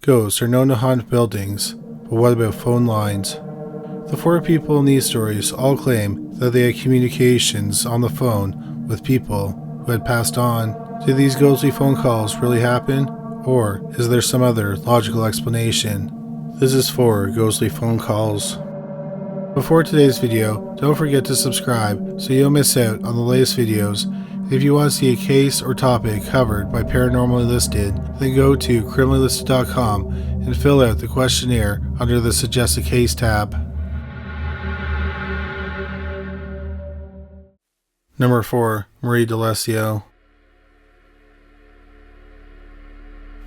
Ghosts are known to haunt buildings, but what about phone lines? The four people in these stories all claim that they had communications on the phone with people who had passed on. Did these ghostly phone calls really happen, or is there some other logical explanation? This is 4 ghostly phone calls. Before today's video, don't forget to subscribe so you don't miss out on the latest videos. If you want to see a case or topic covered by Paranormally Listed, then go to criminallylisted.com and fill out the questionnaire under the Suggest a Case tab. Number 4. Marie DeLessio.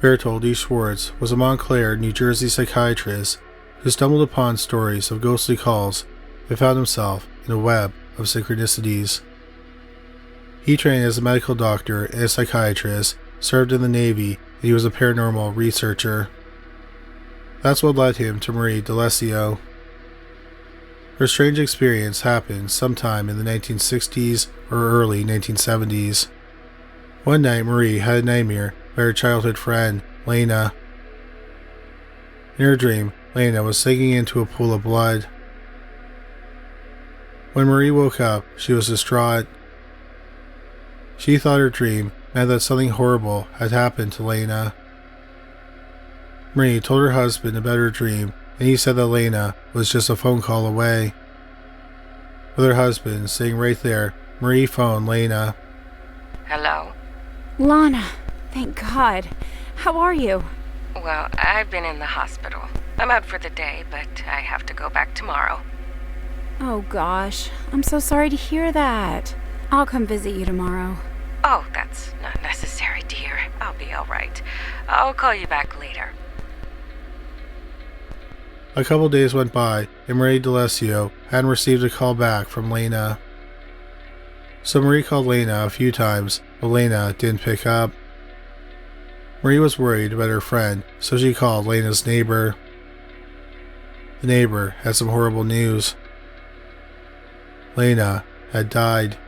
Bertold E. Schwartz was a Montclair, New Jersey psychiatrist who stumbled upon stories of ghostly calls and found himself in a web of synchronicities. He trained as a medical doctor and a psychiatrist, served in the Navy, and he was a paranormal researcher. That's what led him to Marie DeLessio. Her strange experience happened sometime in the 1960s or early 1970s. One night, Marie had a nightmare about her childhood friend, Lena. In her dream, Lena was sinking into a pool of blood. When Marie woke up, she was distraught. She thought her dream meant that something horrible had happened to Lena. Marie told her husband about her dream, and he said that Lena was just a phone call away. With her husband sitting right there, Marie phoned Lena. Hello? Lana, thank God. How are you? Well, I've been in the hospital. I'm out for the day, but I have to go back tomorrow. Oh gosh, I'm so sorry to hear that. I'll come visit you tomorrow. Oh, that's not necessary, dear. I'll be all right. I'll call you back later. A couple days went by, and Marie DeLessio hadn't received a call back from Lena. So Marie called Lena a few times, but Lena didn't pick up. Marie was worried about her friend, so she called Lena's neighbor. The neighbor had some horrible news. Lena had died.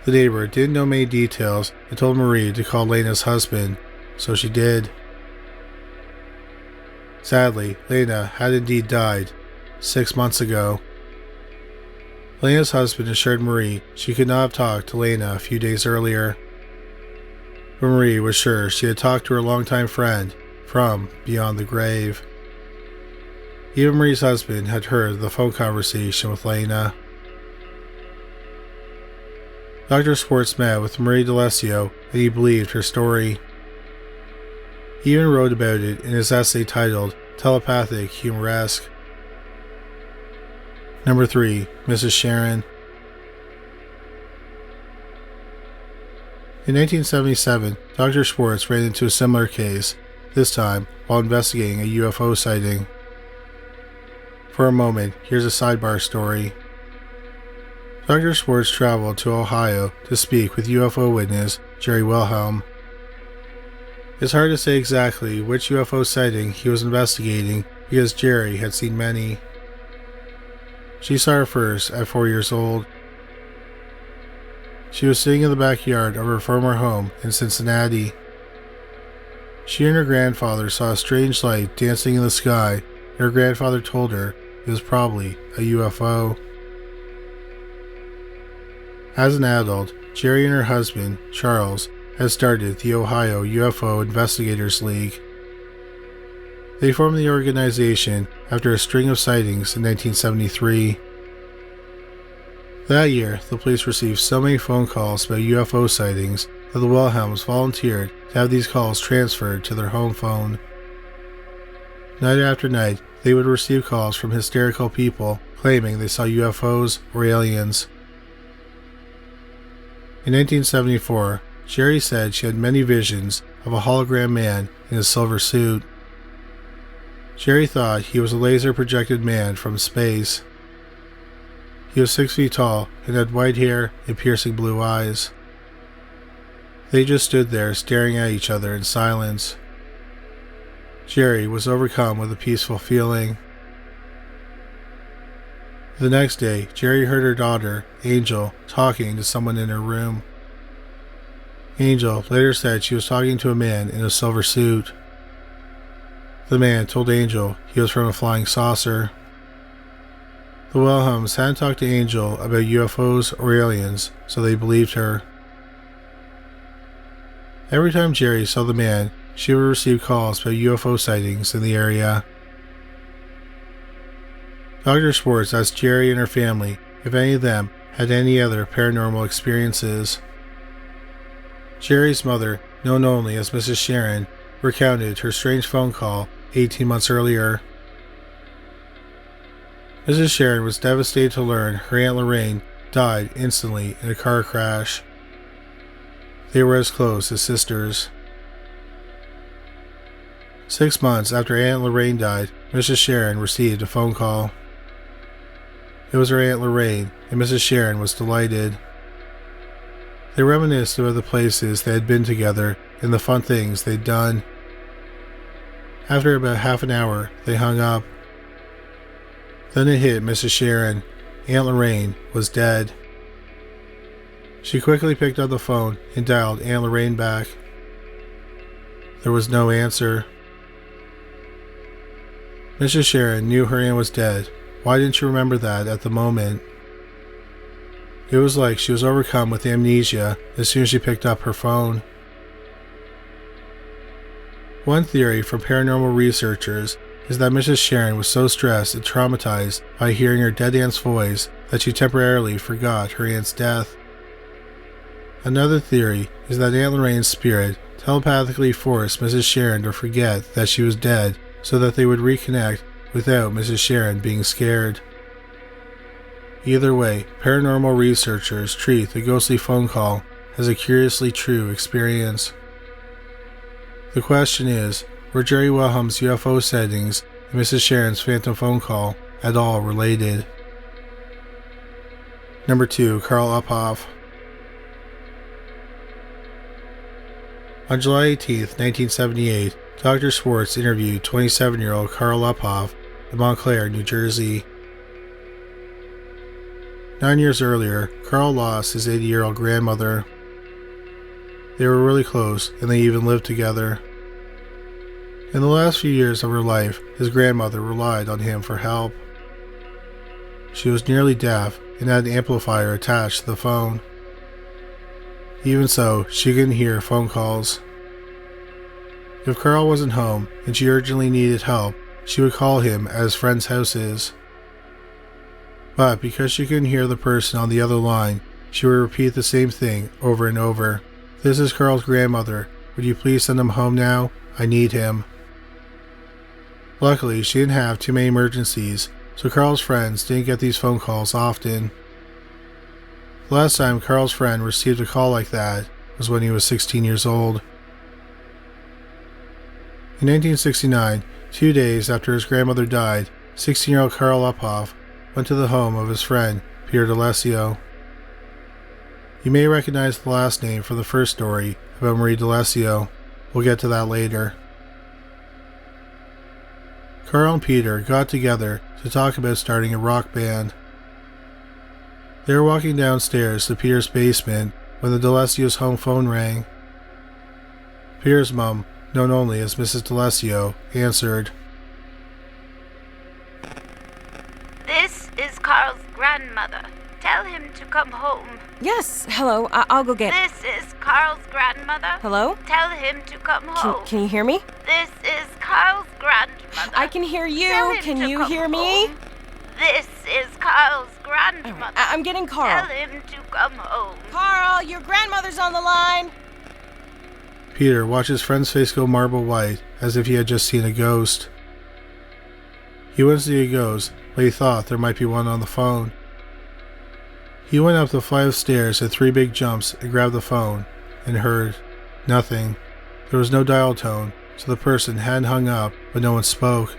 The neighbor didn't know many details and told Marie to call Lena's husband, so she did. Sadly, Lena had indeed died 6 months ago. Lena's husband assured Marie she could not have talked to Lena a few days earlier. But Marie was sure she had talked to her longtime friend from beyond the grave. Even Marie's husband had heard the phone conversation with Lena. Dr. Schwartz met with Marie DeLessio and he believed her story. He even wrote about it in his essay titled Telepathic Humoresque. Number 3. Mrs. Sherrin. In 1977, Dr. Schwartz ran into a similar case, this time while investigating a UFO sighting. For a moment, here's a sidebar story. Dr. Schwartz traveled to Ohio to speak with UFO witness Jerry Wilhelm. It's hard to say exactly which UFO sighting he was investigating because Jerry had seen many. She saw her first at 4 years old. She was sitting in the backyard of her former home in Cincinnati. She and her grandfather saw a strange light dancing in the sky, and her grandfather told her it was probably a UFO. As an adult, Jerry and her husband, Charles, had started the Ohio UFO Investigators League. They formed the organization after a string of sightings in 1973. That year, the police received so many phone calls about UFO sightings that the Wilhelms volunteered to have these calls transferred to their home phone. Night after night, they would receive calls from hysterical people claiming they saw UFOs or aliens. In 1974, Jerry said she had many visions of a hologram man in a silver suit. Jerry thought he was a laser-projected man from space. He was 6 feet tall and had white hair and piercing blue eyes. They just stood there staring at each other in silence. Jerry was overcome with a peaceful feeling. The next day, Jerry heard her daughter, Angel, talking to someone in her room. Angel later said she was talking to a man in a silver suit. The man told Angel he was from a flying saucer. The Wilhelms hadn't talked to Angel about UFOs or aliens, so they believed her. Every time Jerry saw the man, she would receive calls about UFO sightings in the area. Dr. Schwartz asked Jerry and her family if any of them had any other paranormal experiences. Jerry's mother, known only as Mrs. Sherrin, recounted her strange phone call 18 months earlier. Mrs. Sherrin was devastated to learn her Aunt Lorraine died instantly in a car crash. They were as close as sisters. 6 months after Aunt Lorraine died, Mrs. Sherrin received a phone call. It was her Aunt Lorraine, and Mrs. Sherrin was delighted. They reminisced about the places they had been together and the fun things they'd done. After about half an hour, they hung up. Then it hit Mrs. Sherrin. Aunt Lorraine was dead. She quickly picked up the phone and dialed Aunt Lorraine back. There was no answer. Mrs. Sherrin knew her aunt was dead. Why didn't she remember that at the moment? It was like she was overcome with amnesia as soon as she picked up her phone. One theory from paranormal researchers is that Mrs. Sherrin was so stressed and traumatized by hearing her dead aunt's voice that she temporarily forgot her aunt's death. Another theory is that Aunt Lorraine's spirit telepathically forced Mrs. Sherrin to forget that she was dead so that they would reconnect without Mrs. Sherrin being scared. Either way, paranormal researchers treat the ghostly phone call as a curiously true experience. The question is, were Jerry Wilhelm's UFO sightings and Mrs. Sherrin's phantom phone call at all related? Number 2. Karl Uphoff. On July 18, 1978, Dr. Schwartz interviewed 27-year-old Karl Uphoff in Montclair, New Jersey. 9 years earlier, Karl lost his 80-year-old grandmother. They were really close, and they even lived together. In the last few years of her life, his grandmother relied on him for help. She was nearly deaf and had an amplifier attached to the phone. Even so, she couldn't hear phone calls. If Karl wasn't home and she urgently needed help, she would call him at his friends' houses. But because she couldn't hear the person on the other line, she would repeat the same thing over and over. "This is Karl's grandmother. Would you please send him home now? I need him." Luckily, she didn't have too many emergencies, so Karl's friends didn't get these phone calls often. The last time Karl's friend received a call like that was when he was 16 years old. In 1969, 2 days after his grandmother died, 16-year-old Karl Uphoff went to the home of his friend, Peter D'Alessio. You may recognize the last name from the first story about Marie D'Alessio. We'll get to that later. Karl and Peter got together to talk about starting a rock band. They were walking downstairs to Peter's basement when the D'Alessio's home phone rang. Peter's mom, known only as Mrs. D'Alessio, answered. This is Karl's grandmother. Tell him to come home. Yes, hello, I'll go get... This is Karl's grandmother. Hello? Tell him to come home. Can you hear me? This is Karl's grandmother. I can hear you. Tell him Can to you come hear me? home. This is Karl's grandmother. I'm getting Karl. Tell him to come home. Karl, your grandmother's on the line. Peter watched his friend's face go marble white, as if he had just seen a ghost. He went to see a ghost, but he thought there might be one on the phone. He went up the flight of stairs at 3 big jumps and grabbed the phone, and heard nothing. There was no dial tone, so the person hadn't hung up, but no one spoke.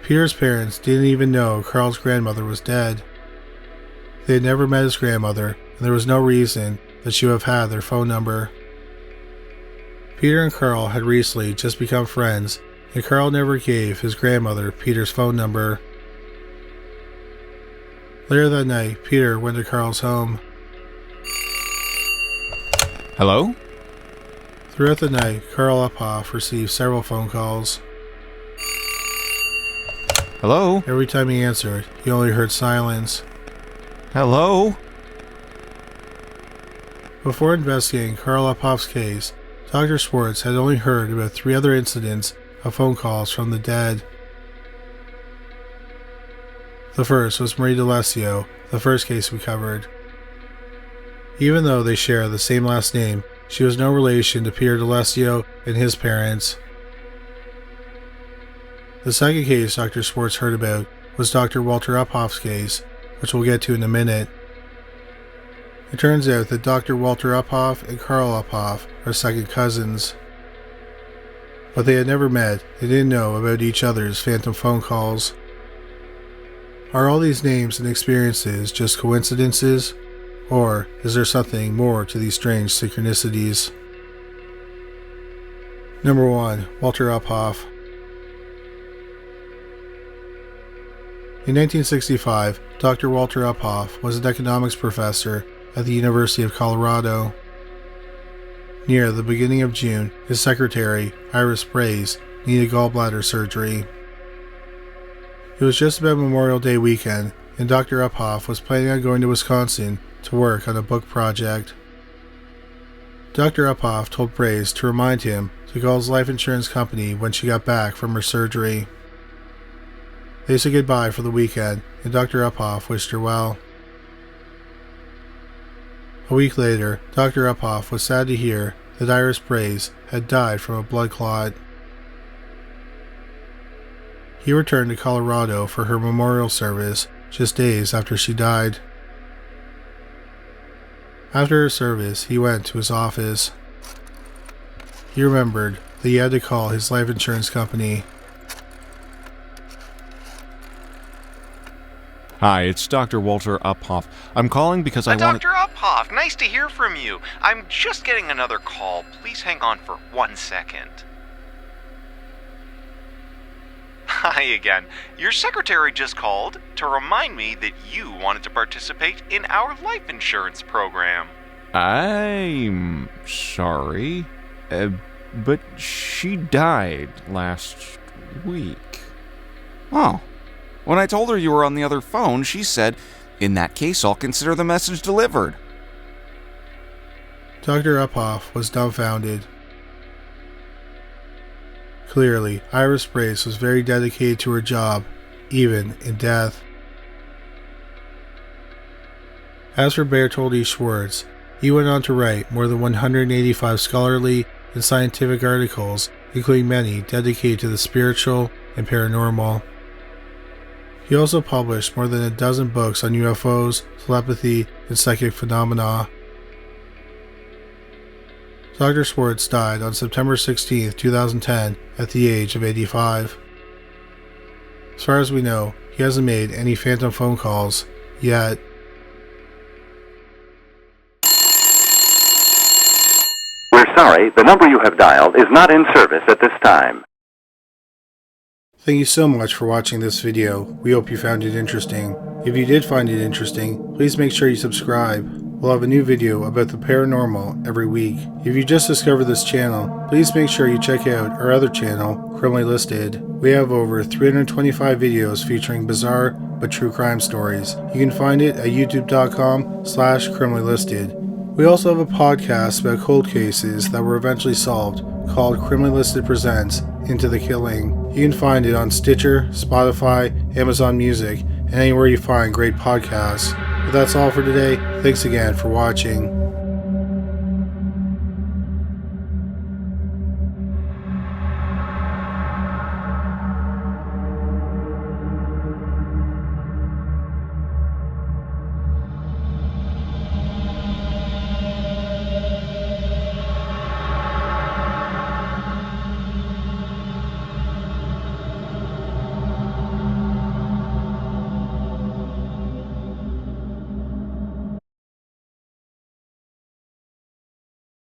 Peter's parents didn't even know Karl's grandmother was dead. They had never met his grandmother, and there was no reason that she would have had their phone number. Peter and Karl had recently just become friends, and Karl never gave his grandmother Peter's phone number. Later that night, Peter went to Karl's home. Hello? Throughout the night, Karl Uphoff received several phone calls. Hello? Every time he answered, he only heard silence. Hello? Before investigating Karl Uphoff's case, Dr. Schwartz had only heard about 3 other incidents of phone calls from the dead. The first was Marie DeLessio, the first case we covered. Even though they share the same last name, she was no relation to Peter DeLessio and his parents. The second case Dr. Schwartz heard about was Dr. Walter Uphoff's case, which we'll get to in a minute. It turns out that Dr. Walter Uphoff and Karl Uphoff are second cousins. But they had never met and didn't know about each other's phantom phone calls. Are all these names and experiences just coincidences? Or is there something more to these strange synchronicities? Number 1. Walter Uphoff. In 1965, Dr. Walter Uphoff was an economics professor at the University of Colorado. Near the beginning of June, his secretary, Iris Braze, needed gallbladder surgery. It was just about Memorial Day weekend, and Dr. Uphoff was planning on going to Wisconsin to work on a book project. Dr. Uphoff told Braze to remind him to call his life insurance company when she got back from her surgery. They said goodbye for the weekend, and Dr. Uphoff wished her well. A week later, Dr. Uphoff was sad to hear that Iris Braze had died from a blood clot. He returned to Colorado for her memorial service just days after she died. After her service, he went to his office. He remembered that he had to call his life insurance company. Hi, it's Dr. Walter Uphoff. I'm calling because I want... Dr. Uphoff, nice to hear from you. I'm just getting another call. Please hang on for 1 second. Hi again. Your secretary just called to remind me that you wanted to participate in our life insurance program. I'm sorry, but she died last week. Oh. When I told her you were on the other phone, she said, "In that case, I'll consider the message delivered." Dr. Uphoff was dumbfounded. Clearly, Iris Brace was very dedicated to her job, even in death. As for Bertold E. Schwartz, he went on to write more than 185 scholarly and scientific articles, including many dedicated to the spiritual and paranormal. He also published more than a dozen books on UFOs, telepathy, and psychic phenomena. Dr. Schwartz died on September 16, 2010, at the age of 85. As far as we know, he hasn't made any phantom phone calls yet. We're sorry, the number you have dialed is not in service at this time. Thank you so much for watching this video. We hope you found it interesting. If you did find it interesting, please make sure you subscribe. We'll have a new video about the paranormal every week. If you just discovered this channel, please make sure you check out our other channel, Criminally Listed. We have over 325 videos featuring bizarre but true crime stories. You can find it at youtube.com/criminallylisted. We also have a podcast about cold cases that were eventually solved called Criminally Listed Presents Into the Killing. You can find it on Stitcher, Spotify, Amazon Music, and anywhere you find great podcasts. But that's all for today. Thanks again for watching.